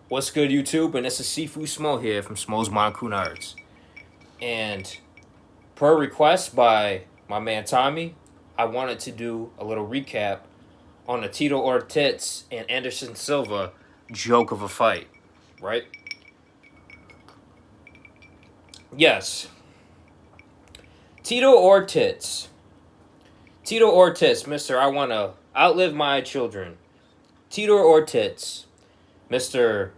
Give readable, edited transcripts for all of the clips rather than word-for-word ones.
What's good, YouTube? And this is Sifu Smo here from Smo's Monocune Arts. And per request by my man Tommy, I wanted to do a little recap on the Tito Ortiz and Anderson Silva joke of a fight, right? Yes. Tito Ortiz. Tito Ortiz, Mr. I want to outlive my children. Tito Ortiz, Mr.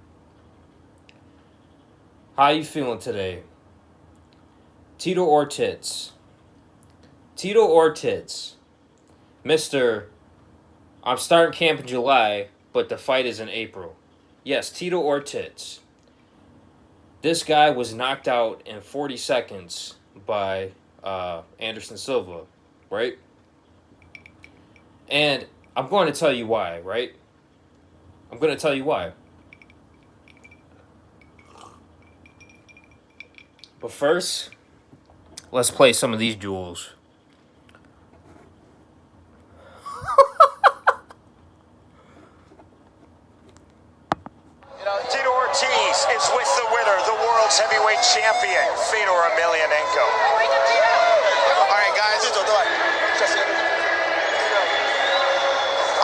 How you feeling today? Tito Ortiz. Tito Ortiz. Mr. I'm starting camp in July, but the fight is in April. Yes, Tito Ortiz. This guy was knocked out in 40 seconds by Anderson Silva, right? And I'm going to tell you why, right? I'm going to tell you why. But first, let's play some of these duels. Tito Ortiz is with the winner, the world's heavyweight champion, Fedor Emelianenko. All right, guys.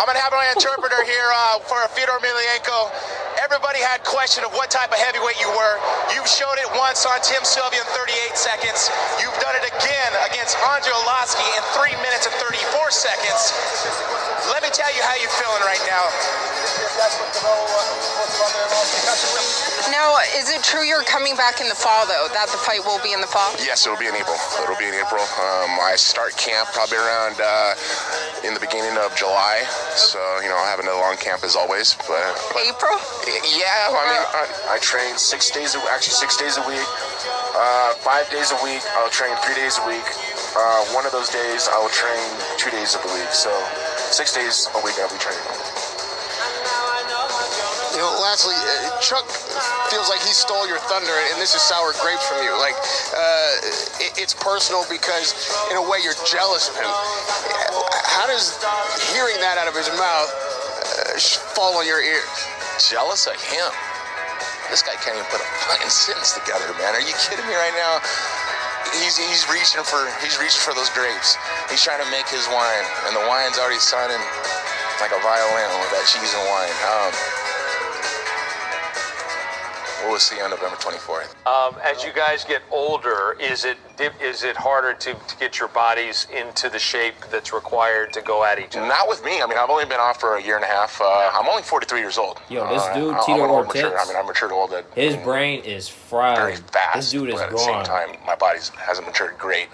I'm going to have my interpreter here for Fedor Emelianenko. Everybody had question of what type of heavyweight you were. You've showed it once on Tim Sylvia in 38 seconds. You've done it again against Andre Arlovski in 3 minutes and 34 seconds. Let me tell you how you're feeling right now. Now, is it true you're coming back in the fall, though, that the fight will be in the fall? Yes, it'll be in April. I start camp probably around in the beginning of July. So, I'll have another long camp as always. But April? Yeah, I train 6 days a week, 5 days a week. I'll train 3 days a week. One of those days I will train 2 days of the week. So 6 days a week I'll be training. Lastly, Chuck feels like he stole your thunder, and this is sour grapes from you. It's personal because, in a way, you're jealous of him. How does hearing that out of his mouth fall on your ears? Jealous of him? This guy can't even put a fucking sentence together, man. Are you kidding me right now? He's reaching for those grapes. He's trying to make his wine, and the wine's already sounding like a violin with that cheese and wine. We'll see on November 24th. As you guys get older, is it harder to get your bodies into the shape that's required to go at each other? Not with me. I've only been off for a year and a half. I'm only 43 years old. Yo, this dude, Tito Ortiz, I'm matured old. His brain is fried. Very fast. This dude is but at gone. the same time, my body hasn't matured great.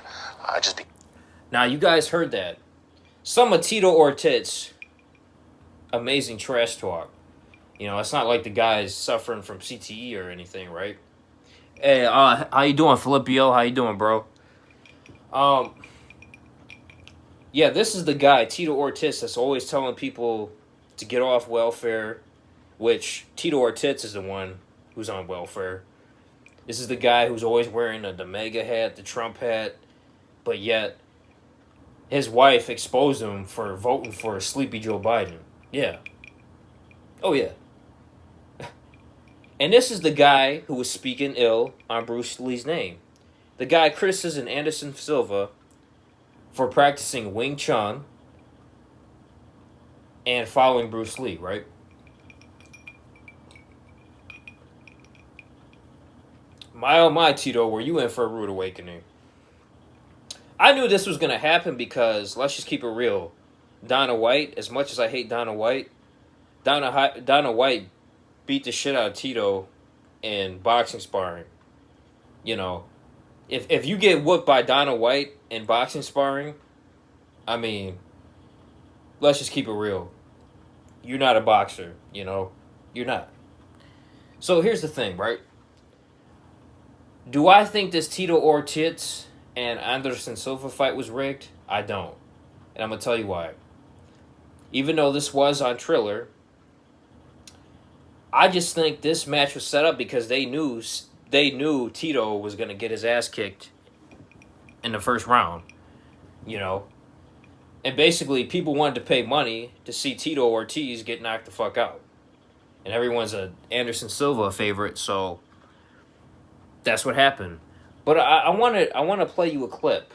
Now, you guys heard that. Some of Tito Ortiz, amazing trash talk. It's not like the guy's suffering from CTE or anything, right? Hey, how you doing, Filipio? How you doing, bro? Yeah, this is the guy, Tito Ortiz, that's always telling people to get off welfare, which Tito Ortiz is the one who's on welfare. This is the guy who's always wearing the MAGA hat, the Trump hat, but yet his wife exposed him for voting for Sleepy Joe Biden. Yeah. Oh, yeah. And this is the guy who was speaking ill on Bruce Lee's name. The guy criticizing Anderson Silva for practicing Wing Chun and following Bruce Lee, right? My oh my, Tito, were you in for a rude awakening? I knew this was going to happen because, let's just keep it real, Dana White, as much as I hate Dana White, Dana White beat the shit out of Tito in boxing sparring. If you get whooped by Dana White in boxing sparring, let's just keep it real. You're not a boxer, You're not. So here's the thing, right? Do I think this Tito Ortiz and Anderson Silva fight was rigged? I don't. And I'm going to tell you why. Even though this was on Triller, I just think this match was set up because they knew Tito was going to get his ass kicked in the first round, And basically, people wanted to pay money to see Tito Ortiz get knocked the fuck out. and everyone's a Anderson Silva favorite, so that's what happened. But I want to play you a clip.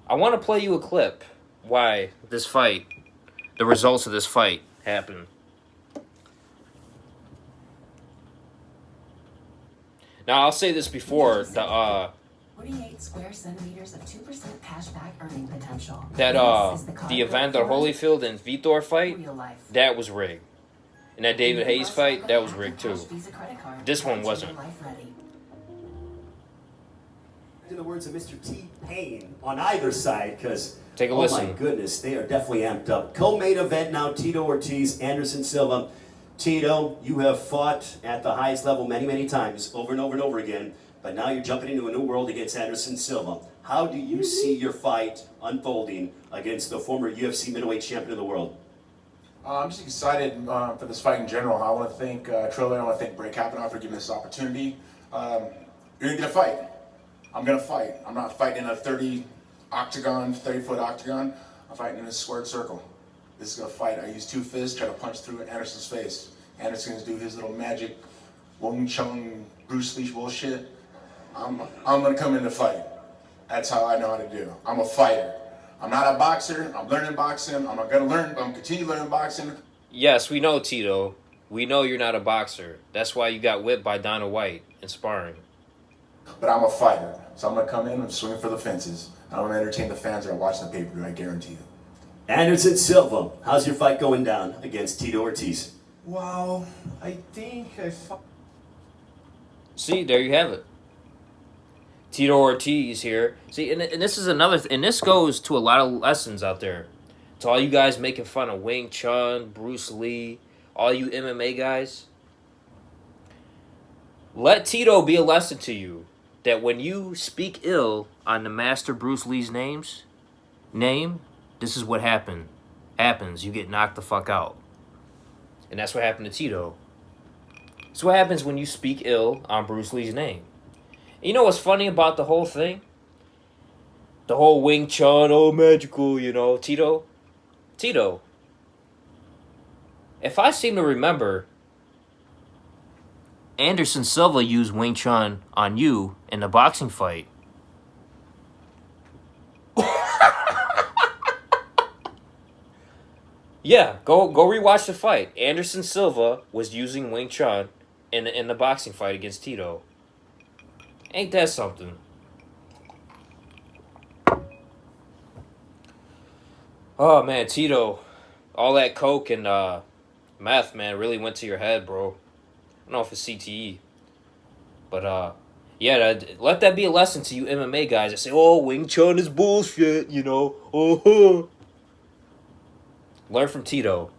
I want to play you a clip why this fight, the results of this fight happened. Now, I'll say this before, 48 square centimeters of 2% cashback earning potential. The Evander Holyfield and Vitor fight, that was rigged. And that David Hayes fight, that was rigged too. This one wasn't. In the words of Mr. T-Pain on either side, because take a oh listen. My goodness, they are definitely amped up. Co-main event now, Tito Ortiz, Anderson Silva. Tito, you have fought at the highest level many, many times, over and over and over again, but now you're jumping into a new world against Anderson Silva. How do you see your fight unfolding against the former UFC middleweight champion of the world? I'm just excited for this fight in general. I want to thank Triller, I want to thank Bray Kavanaugh for giving me this opportunity. You're going to get a fight. I'm going to fight. I'm not fighting in a 30-foot octagon. I'm fighting in a squared circle. This is going to fight. I use 2 fists, try to punch through Anderson's face. Anderson's going to do his little magic Wong Chung, Bruce Lee bullshit. I'm going to come in to fight. That's how I know how to do. I'm a fighter. I'm not a boxer. I'm learning boxing. I'm going to learn. I'm going to continue learning boxing. Yes, we know, Tito. We know you're not a boxer. That's why you got whipped by Dana White in sparring. But I'm a fighter. So I'm going to come in and swing for the fences. I'm going to entertain the fans that are watching the pay-per-view, I guarantee you. Anderson Silva, how's your fight going down against Tito Ortiz? Well, I think I fought. See, there you have it. Tito Ortiz here. See, and this is another, and this goes to a lot of lessons out there. To all you guys making fun of Wing Chun, Bruce Lee, all you MMA guys. Let Tito be a lesson to you that when you speak ill on the master Bruce Lee's name, this is what happens. You get knocked the fuck out. And that's what happened to Tito. It's what happens when you speak ill on Bruce Lee's name. And you know what's funny about the whole thing? The whole Wing Chun, oh magical, you know, Tito. If I seem to remember, Anderson Silva used Wing Chun on you in the boxing fight. Yeah, go rewatch the fight. Anderson Silva was using Wing Chun in the boxing fight against Tito. Ain't that something? Oh man, Tito, all that coke and meth, man, really went to your head, bro. I don't know if it's CTE, but yeah, let that be a lesson to you MMA guys that say, "Oh, Wing Chun is bullshit," you know. Oh. Learn from Tito.